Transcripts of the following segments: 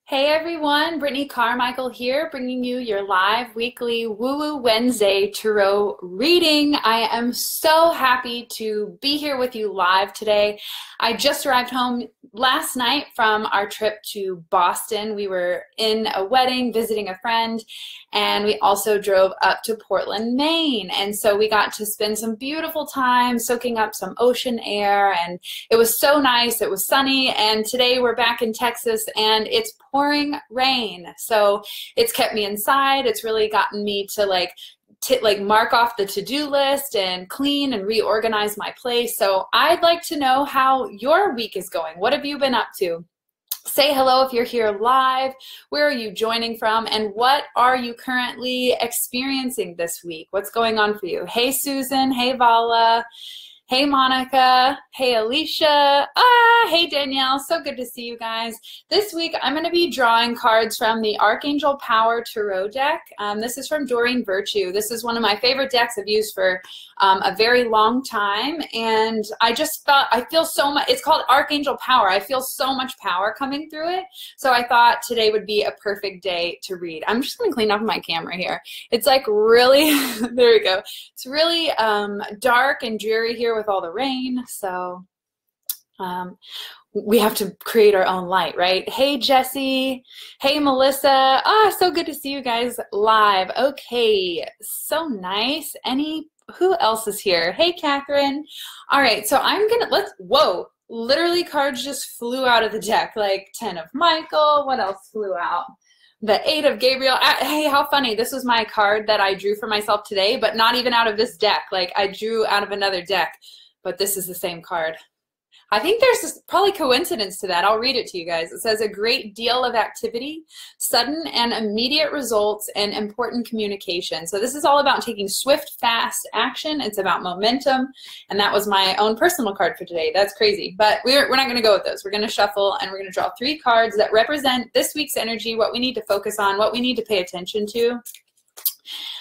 Hey everyone, Brittney Carmichael here, bringing you your live weekly Woo Woo Wednesday Tarot reading. I am so happy to be here with you live today. I just arrived home last night from our trip to Boston. We were in a wedding, visiting a friend, and we also drove up to Portland, Maine. And so we got to spend some beautiful time soaking up some ocean air, and it was so nice. It was sunny, and today we're back in Texas, and it's pouring rain. So it's kept me inside. It's really gotten me to mark off the to-do list and clean and reorganize my place. So I'd like to know how your week is going. What have you been up to? Say hello if you're here live. Where are you joining from? And what are you currently experiencing this week? What's going on for you? Hey, Susan. Hey, Vala. Hey, Monica. Hey, Alicia. Hey, Danielle. So good to see you guys. This week, I'm going to be drawing cards from the Archangel Power Tarot deck. This is from Doreen Virtue. This is one of my favorite decks I've used for a very long time. And I just thought, I feel so much, it's called Archangel Power. I feel so much power coming through it. So I thought today would be a perfect day to read. I'm just going to clean up my camera here. It's like really, there we go. It's really dark and dreary here with all the rain, so we have to create our own light, right? Hey, Jesse. Hey, Melissa. So good to see you guys live. Okay, so nice. Who else is here? Hey, Catherine. All right, so whoa, literally cards just flew out of the deck, like 10 of Michael. What else flew out? The 8 of Gabriel. Hey, how funny. This was my card that I drew for myself today, but not even out of this deck. Like, I drew out of another deck, but this is the same card. I think there's probably coincidence to that. I'll read it to you guys. It says, a great deal of activity, sudden and immediate results, and important communication. So this is all about taking swift, fast action. It's about momentum, and that was my own personal card for today. That's crazy, but we're not going to go with those. We're going to shuffle, and we're going to draw 3 cards that represent this week's energy, what we need to focus on, what we need to pay attention to.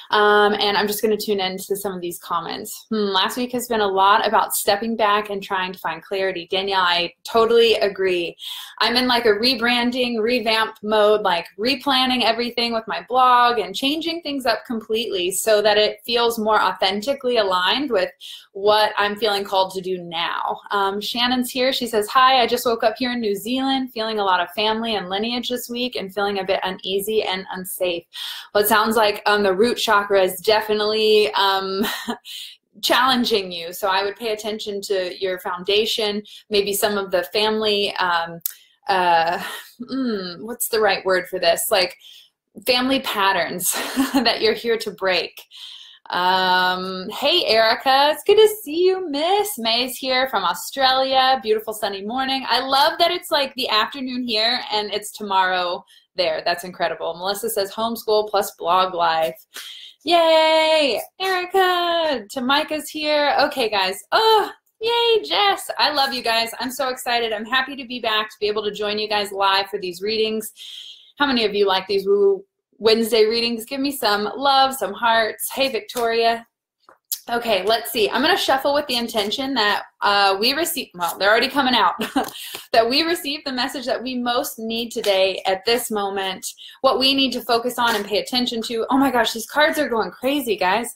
And I'm just going to tune into some of these comments. Last week has been a lot about stepping back and trying to find clarity. Danielle, I totally agree. I'm in like a rebranding, revamped mode, like replanning everything with my blog and changing things up completely so that it feels more authentically aligned with what I'm feeling called to do now. Shannon's here. She says, hi, I just woke up here in New Zealand, feeling a lot of family and lineage this week and feeling a bit uneasy and unsafe. Well, it sounds like the root chakra is definitely challenging you. So I would pay attention to your foundation, maybe some of the family, what's the right word for this? Like family patterns that you're here to break. Hey, Erica, it's good to see you, Miss. May's here from Australia. Beautiful sunny morning. I love that it's like the afternoon here and it's tomorrow there. That's incredible. Melissa says homeschool plus blog life. Yay, Erica. Tamika's here. Okay, guys. Oh, yay, Jess. I love you guys. I'm so excited. I'm happy to be back, to be able to join you guys live for these readings. How many of you like these Woo Wednesday readings? Give me some love, some hearts. Hey, Victoria. Okay, let's see. I'm going to shuffle with the intention that we receive, well, they're already coming out, that we receive the message that we most need today at this moment, what we need to focus on and pay attention to. Oh my gosh, these cards are going crazy, guys.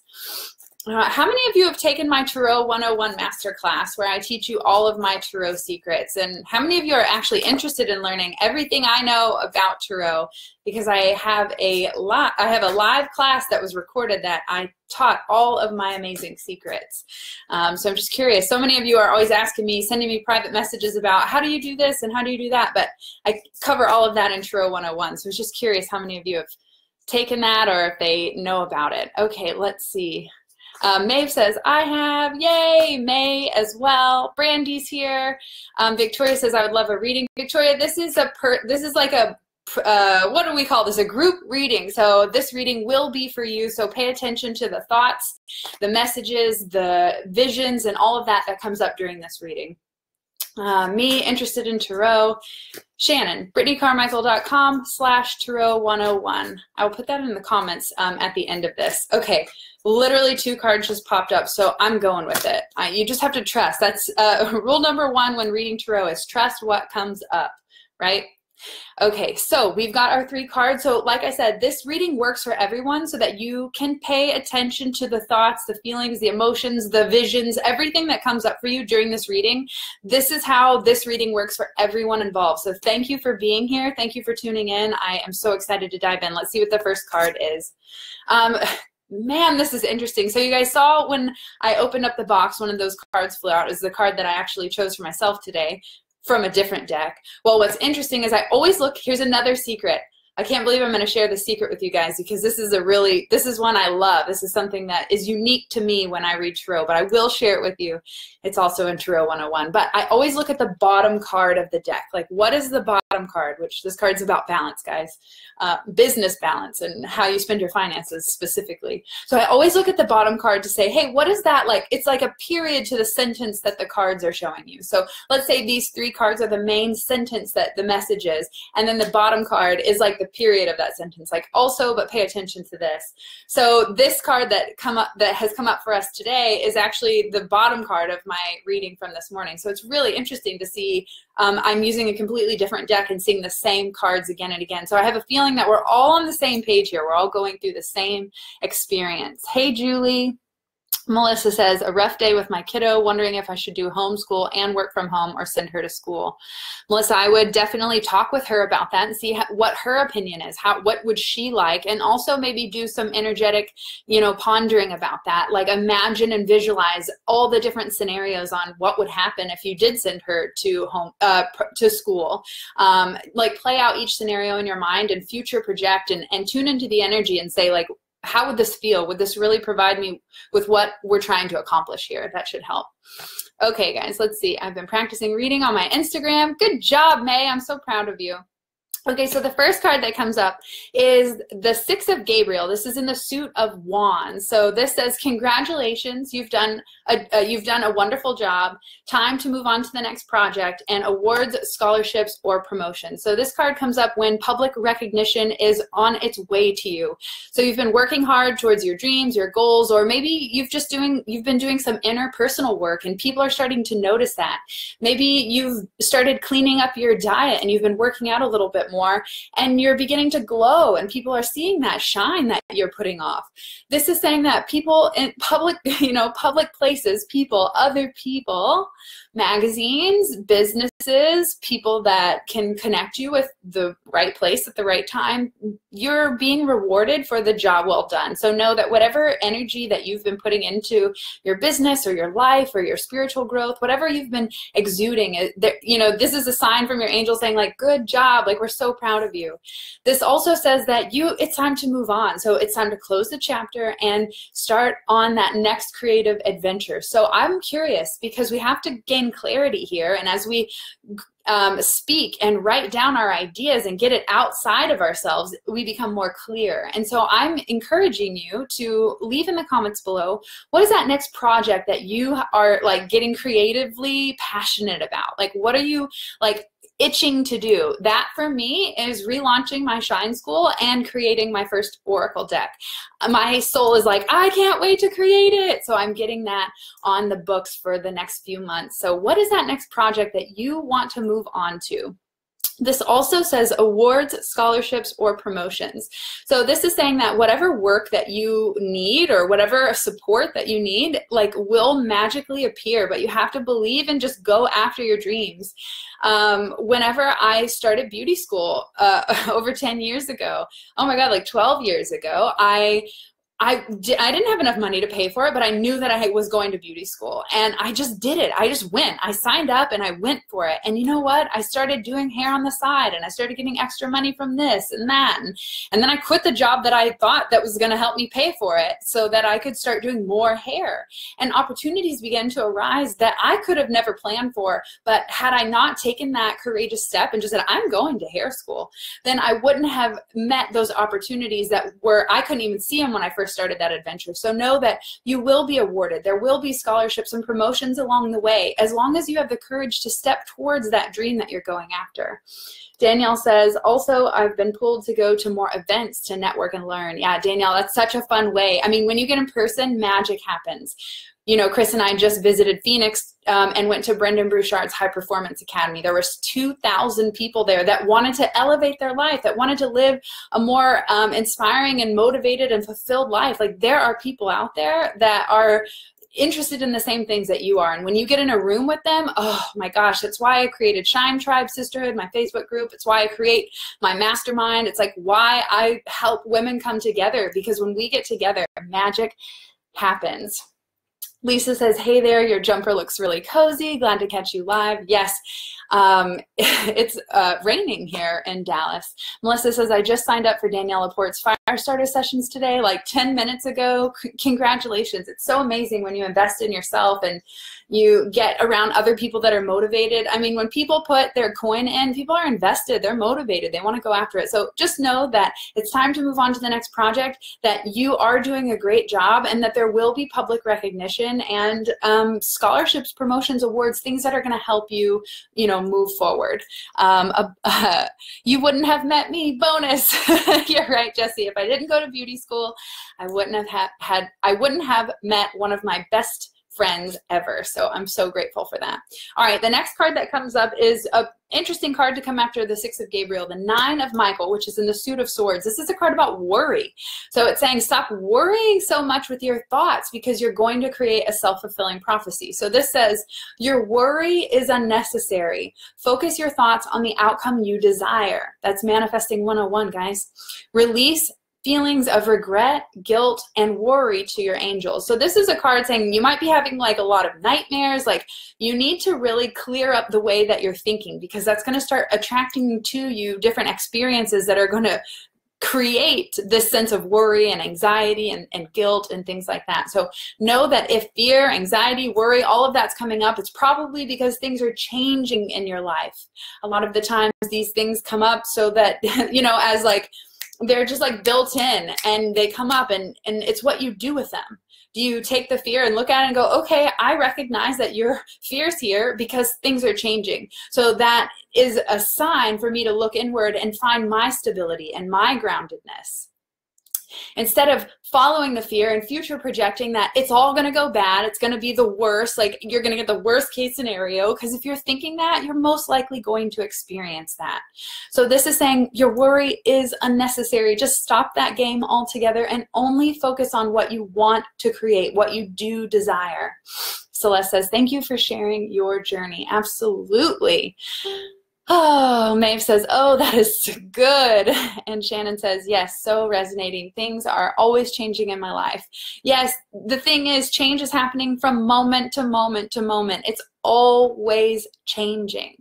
How many of you have taken my Tarot 101 masterclass where I teach you all of my Tarot secrets? And how many of you are actually interested in learning everything I know about Tarot? Because I have a live class that was recorded that I taught all of my amazing secrets. So I'm just curious. So many of you are always asking me, sending me private messages about how do you do this and how do you do that? But I cover all of that in Tarot 101. So I was just curious how many of you have taken that or if they know about it. Okay, let's see. Maeve says, I have. Yay, May as well. Brandy's here. Victoria says, I would love a reading. Victoria, this is like a, what do we call this? A group reading. So this reading will be for you. So pay attention to the thoughts, the messages, the visions, and all of that that comes up during this reading. Me, interested in Tarot. Shannon, BrittneyCarmichael.com/Tarot101. I will put that in the comments at the end of this. Okay, literally 2 cards just popped up, so I'm going with it. You just have to trust. That's rule number 1 when reading Tarot is trust what comes up, right? Okay, so we've got our 3 cards. So like I said, this reading works for everyone so that you can pay attention to the thoughts, the feelings, the emotions, the visions, everything that comes up for you during this reading. This is how this reading works for everyone involved. So thank you for being here. Thank you for tuning in. I am so excited to dive in. Let's see what the first card is. Man, this is interesting. So you guys saw when I opened up the box, one of those cards flew out. It was the card that I actually chose for myself today from a different deck. Well, what's interesting is I always look, here's another secret. I can't believe I'm going to share the secret with you guys because this is one I love. This is something that is unique to me when I read tarot, but I will share it with you. It's also in Tarot 101. But I always look at the bottom card of the deck. Like, what is the bottom card? Which this card's about balance, guys. Business balance and how you spend your finances specifically. So I always look at the bottom card to say, hey, what is that like? It's like a period to the sentence that the cards are showing you. So let's say these 3 cards are the main sentence that the message is, and then the bottom card is like the period of that sentence, like also, but pay attention to this. So this card that has come up for us today is actually the bottom card of my reading from this morning. So it's really interesting to see. I'm using a completely different deck and seeing the same cards again and again. So I have a feeling that we're all on the same page here. We're all going through the same experience. Hey, Julie. Melissa says, a rough day with my kiddo, wondering if I should do homeschool and work from home or send her to school. Melissa, I would definitely talk with her about that and see what her opinion is. What would she like? And also maybe do some energetic, pondering about that. Like imagine and visualize all the different scenarios on what would happen if you did send her to school. Like play out each scenario in your mind and future project and tune into the energy and say like, how would this feel? Would this really provide me with what we're trying to accomplish here? That should help. Okay, guys, let's see. I've been practicing reading on my Instagram. Good job, May. I'm so proud of you. Okay, so the first card that comes up is the 6 of Gabriel. This is in the suit of wands. So this says, congratulations, you've done a wonderful job. Time to move on to the next project and awards, scholarships, or promotions. So this card comes up when public recognition is on its way to you. So you've been working hard towards your dreams, your goals, or maybe you've been doing some interpersonal work and people are starting to notice that. Maybe you've started cleaning up your diet and you've been working out a little bit more and you're beginning to glow and people are seeing that shine that you're putting off. This is saying that people in public, public places, other people, magazines, businesses, people that can connect you with the right place at the right time, you're being rewarded for the job well done. So know that whatever energy that you've been putting into your business or your life or your spiritual growth, whatever you've been exuding, this is a sign from your angel saying like, good job, like we're so proud of you. This also says that it's time to move on. So it's time to close the chapter and start on that next creative adventure. So I'm curious because we have to gain clarity here, and as we speak and write down our ideas and get it outside of ourselves, we become more clear. And so I'm encouraging you to leave in the comments below, what is that next project that you are like getting creatively passionate about? Like, what are you like itching to do? That for me is relaunching my Shine School and creating my first Oracle deck. My soul is like, I can't wait to create it. So I'm getting that on the books for the next few months. So what is that next project that you want to move on to? This also says awards, scholarships, or promotions. So this is saying that whatever work that you need or whatever support that you need, like will magically appear, but you have to believe and just go after your dreams. Whenever I started beauty school over 10 years ago, oh my God, like 12 years ago, I didn't have enough money to pay for it, but I knew that I was going to beauty school and I just did it. I just went. I signed up and I went for it. And you know what? I started doing hair on the side and I started getting extra money from this and that. And then I quit the job that I thought that was going to help me pay for it so that I could start doing more hair. And opportunities began to arise that I could have never planned for. But had I not taken that courageous step and just said, I'm going to hair school, then I wouldn't have met those opportunities that I couldn't even see them when I first started that adventure. So know that you will be awarded. There will be scholarships and promotions along the way, as long as you have the courage to step towards that dream that you're going after. Danielle says, also, I've been pulled to go to more events to network and learn. Yeah, Danielle, that's such a fun way. I mean, when you get in person, magic happens. you know, Chris and I just visited Phoenix and went to Brendan Bouchard's High Performance Academy. There was 2,000 people there that wanted to elevate their life, that wanted to live a more inspiring and motivated and fulfilled life. Like, there are people out there that are interested in the same things that you are. And when you get in a room with them, oh my gosh, that's why I created Shine Tribe Sisterhood, my Facebook group. It's why I create my mastermind. It's like why I help women come together, because when we get together, magic happens. Lisa says, hey there, your jumper looks really cozy. Glad to catch you live. Yes, it's raining here in Dallas. Melissa says, I just signed up for Danielle Laporte's Fire Starter sessions today, like 10 minutes ago. Congratulations. It's so amazing when you invest in yourself and you get around other people that are motivated. I mean, when people put their coin in, people are invested, they're motivated, they want to go after it. So just know that it's time to move on to the next project, that you are doing a great job, and that there will be public recognition and scholarships, promotions, awards, things that are going to help you, you know, move forward. You wouldn't have met me, bonus. You're right, Jesse. If I didn't go to beauty school, I wouldn't have met one of my best friends ever. So I'm so grateful for that. All right, the next card that comes up is an interesting card to come after the Six of Gabriel, the Nine of Michael, which is in the Suit of Swords. This is a card about worry. So it's saying stop worrying so much with your thoughts, because you're going to create a self-fulfilling prophecy. So this says your worry is unnecessary. Focus your thoughts on the outcome you desire. That's manifesting 101, guys. Release feelings of regret, guilt, and worry to your angels. So this is a card saying you might be having like a lot of nightmares. Like, you need to really clear up the way that you're thinking, because that's going to start attracting to you different experiences that are going to create this sense of worry and anxiety and guilt and things like that. So know that if fear, anxiety, worry, all of that's coming up, it's probably because things are changing in your life. A lot of the times these things come up so that, you know, as like, they're just like built in, and they come up, and it's what you do with them. Do you take the fear and look at it and go, okay, I recognize that your fear's here because things are changing. So that is a sign for me to look inward and find my stability and my groundedness. Instead of following the fear and future projecting that it's all going to go bad, it's going to be the worst, like you're going to get the worst case scenario, because if you're thinking that, you're most likely going to experience that. So this is saying your worry is unnecessary. Just stop that game altogether and only focus on what you want to create, what you do desire. Celeste says, thank you for sharing your journey. Absolutely. Oh, Maeve says, oh, that is good. And Shannon says, yes, so resonating. Things are always changing in my life. Yes, the thing is, change is happening from moment to moment to moment. It's always changing.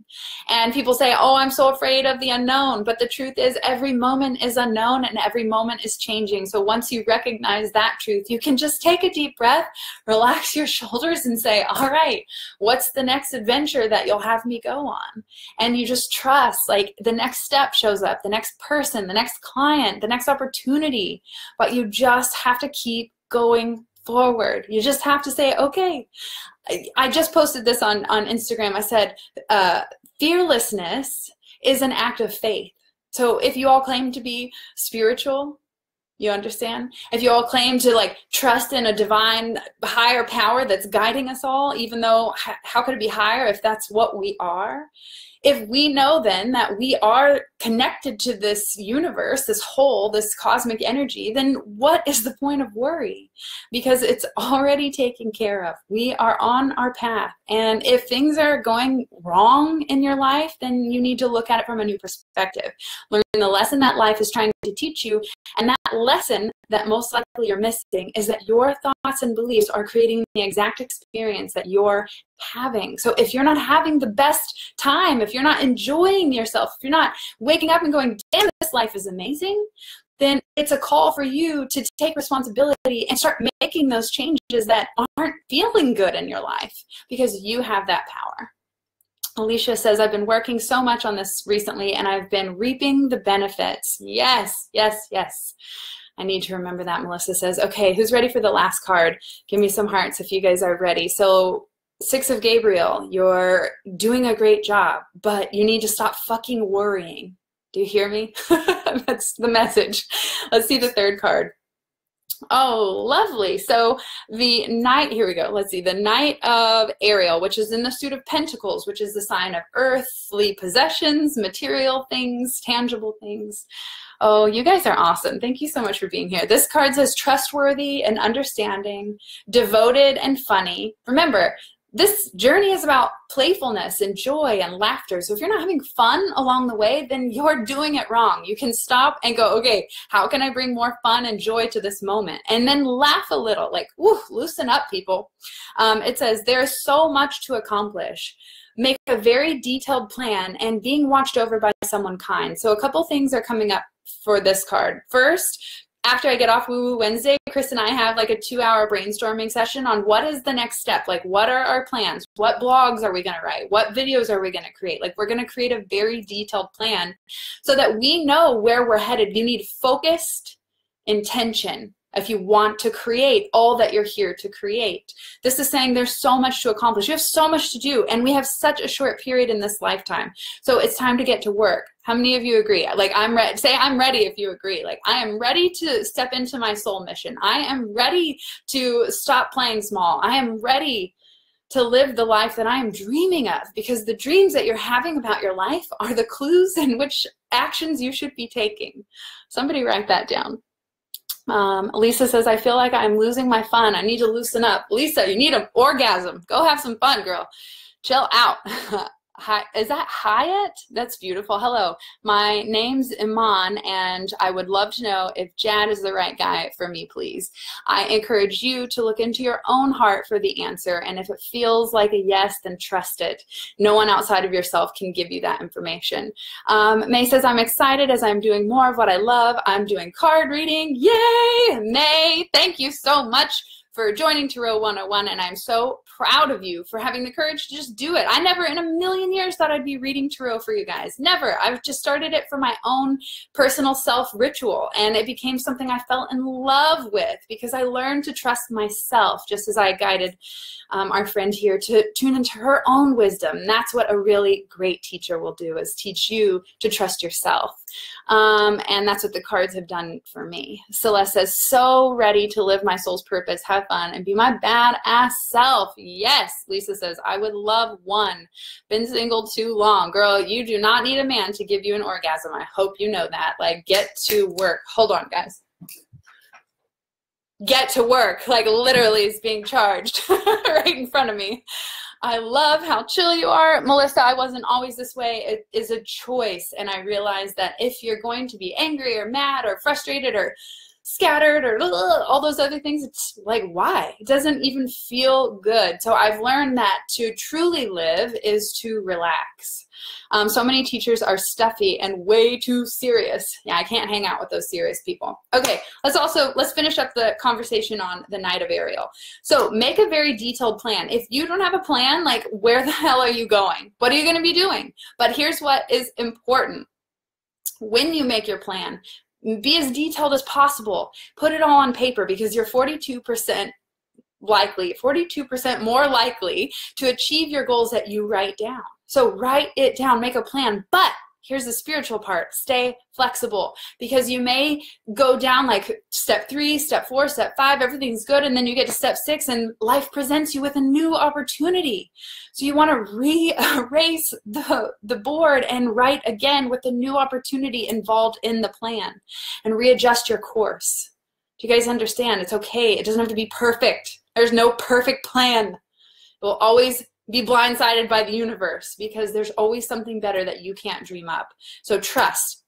And people say, oh, I'm so afraid of the unknown. But the truth is, every moment is unknown and every moment is changing. So once you recognize that truth, you can just take a deep breath, relax your shoulders, and say, all right, what's the next adventure that you'll have me go on? And you just trust, like, the next step shows up, the next person, the next client, the next opportunity. But you just have to keep going forward. You just have to say, okay. I just posted this on Instagram. I said, fearlessness is an act of faith. So if you all claim to be spiritual, you understand? If you all claim to like trust in a divine higher power that's guiding us all, even though how could it be higher if that's what we are? If we know then that we are connected to this universe, this whole, this cosmic energy, then what is the point of worry? Because it's already taken care of. We are on our path. And if things are going wrong in your life, then you need to look at it from a new perspective. Learn the lesson that life is trying to teach you. And that lesson that most likely you're missing is that your thoughts and beliefs are creating the exact experience that you're having. So if you're not having the best time, if you're not enjoying yourself, if you're not waking up and going, damn, this life is amazing, then it's a call for you to take responsibility and start making those changes that aren't feeling good in your life, because you have that power. Alicia says, I've been working so much on this recently and I've been reaping the benefits. Yes, yes, yes. I need to remember that. Melissa says, okay, who's ready for the last card? Give me some hearts if you guys are ready. So Six of Gabriel, you're doing a great job, but you need to stop fucking worrying. Do you hear me? That's the message. Let's see the third card. Oh, lovely. So the knight, here we go. Let's see. The Knight of Ariel, which is in the suit of Pentacles, which is the sign of earthly possessions, material things, tangible things. Oh, you guys are awesome. Thank you so much for being here. This card says trustworthy and understanding, devoted and funny. Remember, this journey is about playfulness and joy and laughter. So if you're not having fun along the way, then you're doing it wrong. You can stop and go, okay, how can I bring more fun and joy to this moment? And then laugh a little, like, woo, loosen up, people. It says there's so much to accomplish. Make a very detailed plan and being watched over by someone kind. So a couple things are coming up for this card. First, after I get off Woo Woo Wednesday, Chris and I have like a 2-hour brainstorming session on what is the next step. Like, what are our plans? What blogs are we going to write? What videos are we going to create? Like, we're going to create a very detailed plan so that we know where we're headed. You need focused intention if you want to create all that you're here to create. This is saying there's so much to accomplish. You have so much to do, and we have such a short period in this lifetime. So it's time to get to work. How many of you agree? Like, I'm ready. Say I'm ready if you agree. Like, I am ready to step into my soul mission. I am ready to stop playing small. I am ready to live the life that I am dreaming of, because the dreams that you're having about your life are the clues in which actions you should be taking. Somebody write that down. Lisa says, I feel like I'm losing my fun. I need to loosen up. Lisa, you need an orgasm. Go have some fun, girl. Chill out. Hi, is that Hyatt? That's beautiful. Hello, my name's Iman, and I would love to know if Jad is the right guy for me, please. I encourage you to look into your own heart for the answer, and if it feels like a yes, then trust it. No one outside of yourself can give you that information. May says, I'm excited as I'm doing more of what I love. I'm doing card reading. Yay! May, thank you so much for joining Tarot 101, and I'm so proud of you for having the courage to just do it. I never in a million years thought I'd be reading Tarot for you guys. Never. I've just started it for my own personal self-ritual, and it became something I fell in love with because I learned to trust myself, just as I guided our friend here to tune into her own wisdom. That's what a really great teacher will do, is teach you to trust yourself. And that's what the cards have done for me. Celeste says, so ready to live my soul's purpose, have fun, and be my badass self. Yes. Lisa says, I would love one. Been single too long. Girl, you do not need a man to give you an orgasm. I hope you know that. Like, get to work. Hold on, guys. Get to work. Like, literally is being charged right in front of me. I love how chill you are. Melissa, I wasn't always this way. It is a choice. And I realized that if you're going to be angry or mad or frustrated or scattered or all those other things, it's like, why? It doesn't even feel good. So I've learned that to truly live is to relax. So many teachers are stuffy and way too serious. Yeah, I can't hang out with those serious people. Okay, let's finish up the conversation on the Knight of Ariel. So make a very detailed plan. If you don't have a plan, like, where the hell are you going? What are you going to be doing? But here's what is important. When you make your plan, be as detailed as possible. Put it all on paper, because you're 42% more likely to achieve your goals that you write down. So write it down, make a plan. But here's the spiritual part. Stay flexible, because you may go down like step 3, step 4, step 5, everything's good, and then you get to step 6 and life presents you with a new opportunity. So you want to re-erase the board and write again with the new opportunity involved in the plan, and readjust your course. Do you guys understand? It's okay. It doesn't have to be perfect. There's no perfect plan. It will always be blindsided by the universe, because there's always something better that you can't dream up. So trust.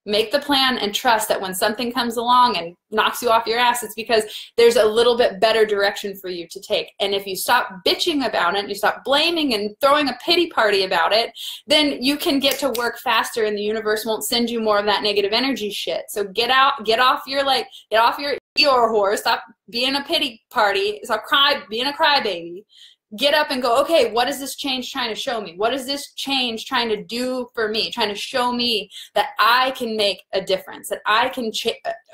Make the plan and trust that when something comes along and knocks you off your ass, it's because there's a little bit better direction for you to take. And if you stop bitching about it, you stop blaming and throwing a pity party about it, then you can get to work faster, and the universe won't send you more of that negative energy shit. So get off your Eeyore horse. Stop being a pity party. Stop being a crybaby. Get up and go, okay, what is this change trying to show me? What is this change trying to do for me? Trying to show me that I can make a difference, that I can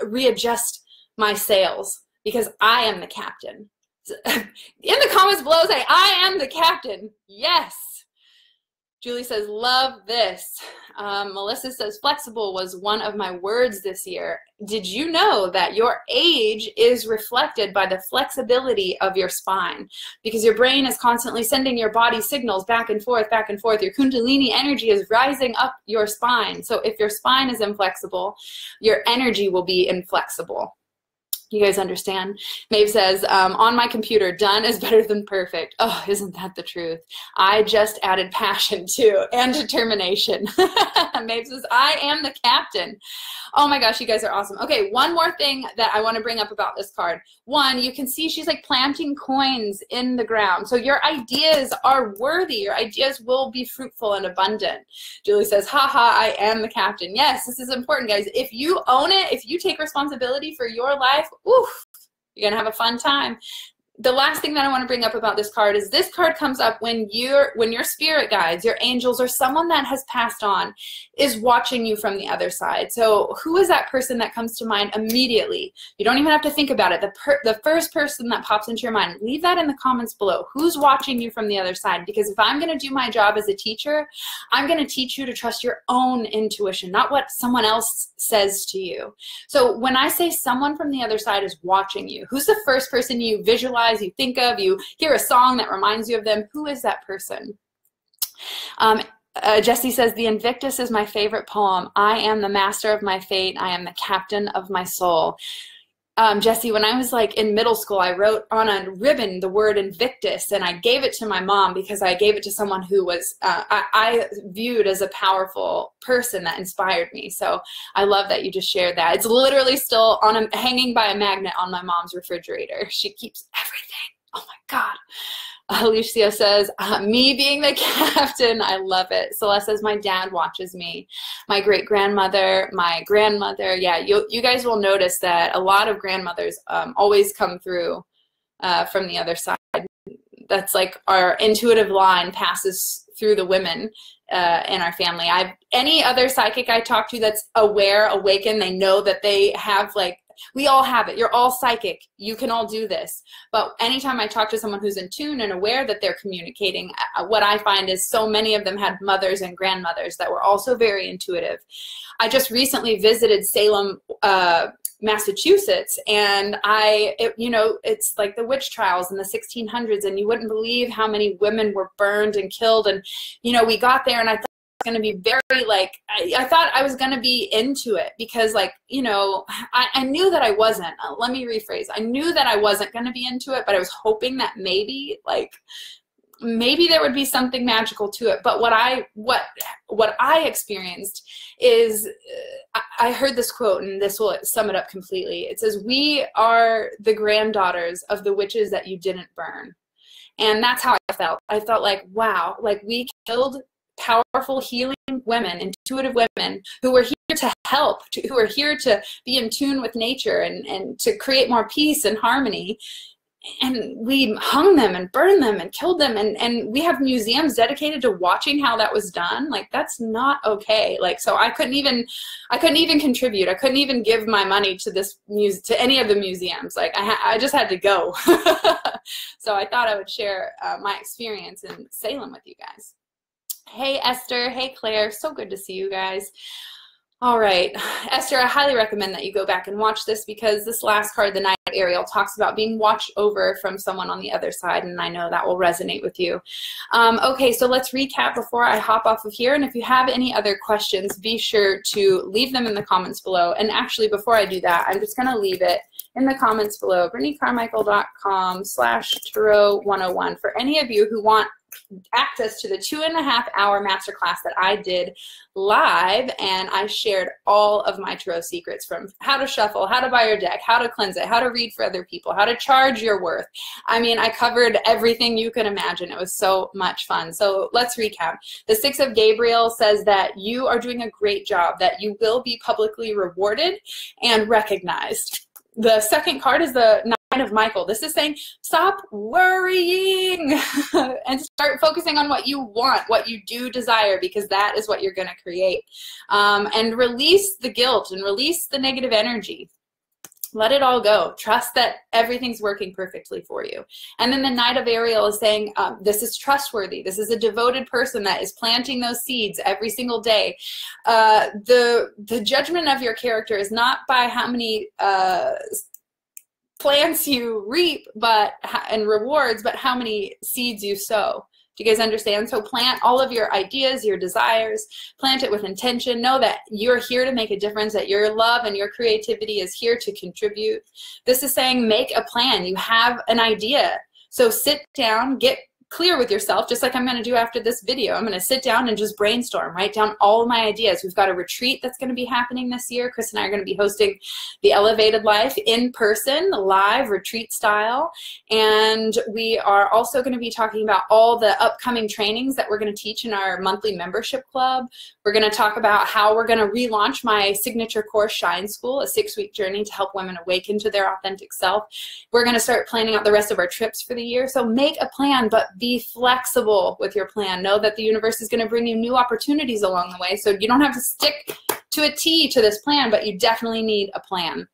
readjust my sails, because I am the captain. In the comments below, say, I am the captain. Yes. Julie says, love this. Melissa says, flexible was one of my words this year. Did you know that your age is reflected by the flexibility of your spine? Because your brain is constantly sending your body signals back and forth, back and forth. Your Kundalini energy is rising up your spine. So if your spine is inflexible, your energy will be inflexible. You guys understand? Maeve says, on my computer, done is better than perfect. Oh, isn't that the truth? I just added passion too, and determination. Maeve says, I am the captain. Oh my gosh, you guys are awesome. Okay, one more thing that I want to bring up about this card. One, you can see she's like planting coins in the ground. So your ideas are worthy. Your ideas will be fruitful and abundant. Julie says, haha, I am the captain. Yes, this is important, guys. If you own it, if you take responsibility for your life, oof, you're gonna have a fun time. The last thing that I want to bring up about this card is this card comes up when your spirit guides, your angels, or someone that has passed on is watching you from the other side. So who is that person that comes to mind immediately? You don't even have to think about it. The first person that pops into your mind, leave that in the comments below. Who's watching you from the other side? Because if I'm going to do my job as a teacher, I'm going to teach you to trust your own intuition, not what someone else says to you. So when I say someone from the other side is watching you, who's the first person you visualize, you think of, you hear a song that reminds you of them? Who is that person? Jessie says, the Invictus is my favorite poem. I am the master of my fate. I am the captain of my soul. Jessie, when I was like in middle school, I wrote on a ribbon the word Invictus, and I gave it to my mom because I gave it to someone who was, I viewed as a powerful person that inspired me. So I love that you just shared that. It's literally still on hanging by a magnet on my mom's refrigerator. She keeps everything. Oh my God. Alicia says, me being the captain, I love it. Celeste says, my dad watches me. My great-grandmother, my grandmother. Yeah, you guys will notice that a lot of grandmothers always come through from the other side. That's like our intuitive line passes through the women in our family. Any other psychic I talk to that's aware, awakened, they know that they have like, we all have it. You're all psychic. You can all do this. But anytime I talk to someone who's in tune and aware that they're communicating, what I find is so many of them had mothers and grandmothers that were also very intuitive. I just recently visited Salem, Massachusetts, and it's like the witch trials in the 1600s, and you wouldn't believe how many women were burned and killed. And, we got there, and I thought going to be very like, I thought I was going to be into it because like, I knew that I wasn't. Let me rephrase. I knew that I wasn't going to be into it, but I was hoping that maybe there would be something magical to it. But what I experienced is I heard this quote, and this will sum it up completely. It says, we are the granddaughters of the witches that you didn't burn. And that's how I felt. I felt like, wow, like we killed powerful, healing women, intuitive women who were here to help, who are here to be in tune with nature and to create more peace and harmony. And we hung them and burned them and killed them. And we have museums dedicated to watching how that was done. Like, that's not okay. Like, so I couldn't even contribute. I couldn't even give my money to to any of the museums. Like, I just had to go. So I thought I would share my experience in Salem with you guys. Hey, Esther. Hey, Claire. So good to see you guys. All right. Esther, I highly recommend that you go back and watch this because this last card, the Night Ariel, talks about being watched over from someone on the other side, and I know that will resonate with you. Okay, so let's recap before I hop off of here, and if you have any other questions, be sure to leave them in the comments below. And actually, before I do that, I'm just going to leave it in the comments below, BrittneyCarmichael.com/Tarot101 for any of you who want access to the 2.5-hour masterclass that I did live, and I shared all of my tarot secrets, from how to shuffle, how to buy your deck, how to cleanse it, how to read for other people, how to charge your worth. I mean, I covered everything you could imagine. It was so much fun. So let's recap. The Six of Gabriel says that you are doing a great job, that you will be publicly rewarded and recognized. The second card is the Nine of Michael. This is saying stop worrying and start focusing on what you want, what you do desire, because that is what you're going to create. And release the guilt and release the negative energy. Let it all go. Trust that everything's working perfectly for you. And then the Knight of Ariel is saying, this is trustworthy. This is a devoted person that is planting those seeds every single day. The judgment of your character is not by how many plants you reap and rewards, but how many seeds you sow. Do you guys understand? So plant all of your ideas, your desires, plant it with intention. Know that you're here to make a difference, that your love and your creativity is here to contribute. This is saying make a plan. You have an idea. So sit down, get clear with yourself, just like I'm going to do after this video. I'm going to sit down and just brainstorm, write down all of my ideas. We've got a retreat that's going to be happening this year. Chris and I are going to be hosting the Elevated Life in person, live, retreat style. And we are also going to be talking about all the upcoming trainings that we're going to teach in our monthly membership club. We're going to talk about how we're going to relaunch my signature course, Shine School, a 6-week journey to help women awaken to their authentic self. We're going to start planning out the rest of our trips for the year. So make a plan, but be flexible with your plan. Know that the universe is going to bring you new opportunities along the way. So you don't have to stick to a T to this plan, but you definitely need a plan.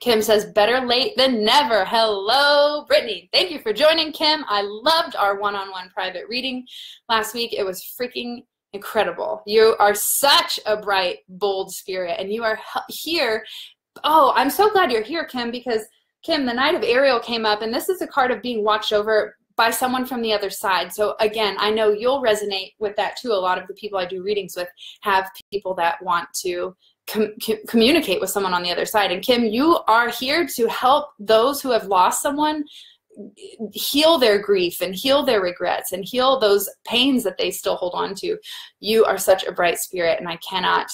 Kim says, better late than never. Hello, Brittany. Thank you for joining, Kim. I loved our one-on-one private reading last week. It was freaking incredible. You are such a bright, bold spirit, and you are here. Oh, I'm so glad you're here, Kim, because Kim, the Knight of Ariel came up, and this is a card of being watched over by someone from the other side. So again, I know you'll resonate with that too. A lot of the people I do readings with have people that want to communicate with someone on the other side. And Kim, you are here to help those who have lost someone heal their grief and heal their regrets and heal those pains that they still hold on to. You are such a bright spirit, and I cannot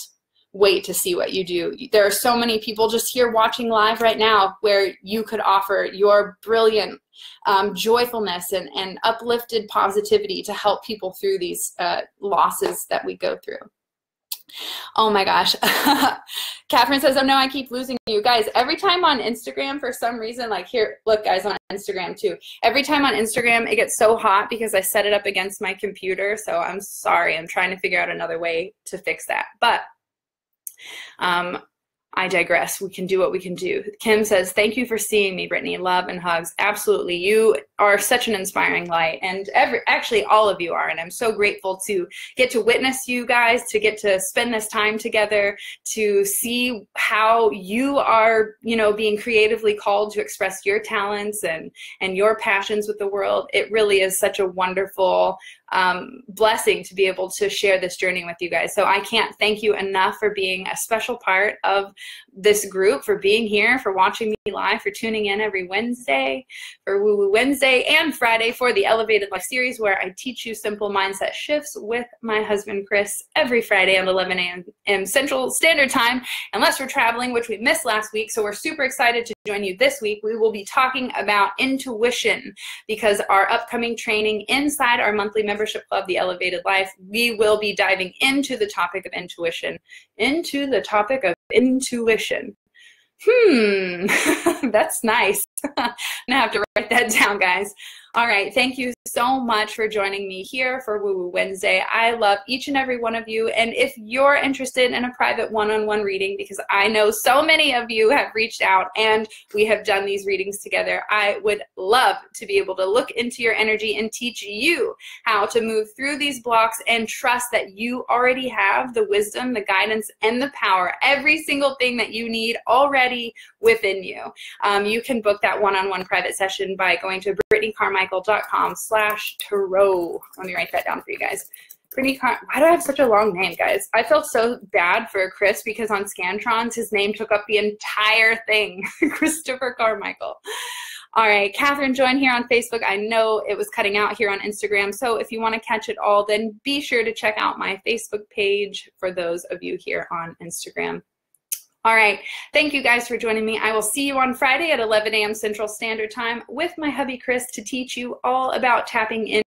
wait to see what you do. There are so many people just here watching live right now where you could offer your brilliant joyfulness and uplifted positivity to help people through these losses that we go through. Oh my gosh. Catherine says, oh no, I keep losing you. Guys, every time on Instagram, for some reason, like here, look guys, on Instagram too. Every time on Instagram, it gets so hot because I set it up against my computer. So I'm sorry. I'm trying to figure out another way to fix that. But I digress. We can do what we can do. Kim says, thank you for seeing me, Brittany. Love and hugs. Absolutely. You are such an inspiring light, and actually all of you are, and I'm so grateful to get to witness you guys, to get to spend this time together, to see how you are, you know, being creatively called to express your talents and your passions with the world. It really is such a wonderful blessing to be able to share this journey with you guys. So I can't thank you enough for being a special part of this group, for being here, for watching me live, for tuning in every Wednesday, for Woo Woo Wednesday and Friday for the Elevated Life series, where I teach you simple mindset shifts with my husband, Chris, every Friday at 11 a.m. Central Standard Time, unless we're traveling, which we missed last week. So we're super excited to join you this week. We will be talking about intuition, because our upcoming training inside our monthly membership club, the Elevated Life, we will be diving into the topic of intuition. That's nice. I'm gonna have to write that down, guys. All right, thank you so much for joining me here for Woo Woo Wednesday. I love each and every one of you, and if you're interested in a private one-on-one reading, because I know so many of you have reached out and we have done these readings together, I would love to be able to look into your energy and teach you how to move through these blocks and trust that you already have the wisdom, the guidance, and the power, every single thing that you need already within you. You can book that one-on-one private session by going to BrittneyCarmichael.com/tarot. Let me write that down for you guys. Why do I have such a long name, guys? I felt so bad for Chris because on Scantrons, his name took up the entire thing. Christopher Carmichael. All right, Catherine joined here on Facebook. I know it was cutting out here on Instagram. So if you want to catch it all, then be sure to check out my Facebook page for those of you here on Instagram. All right, thank you guys for joining me. I will see you on Friday at 11 a.m. Central Standard Time with my hubby Chris to teach you all about tapping in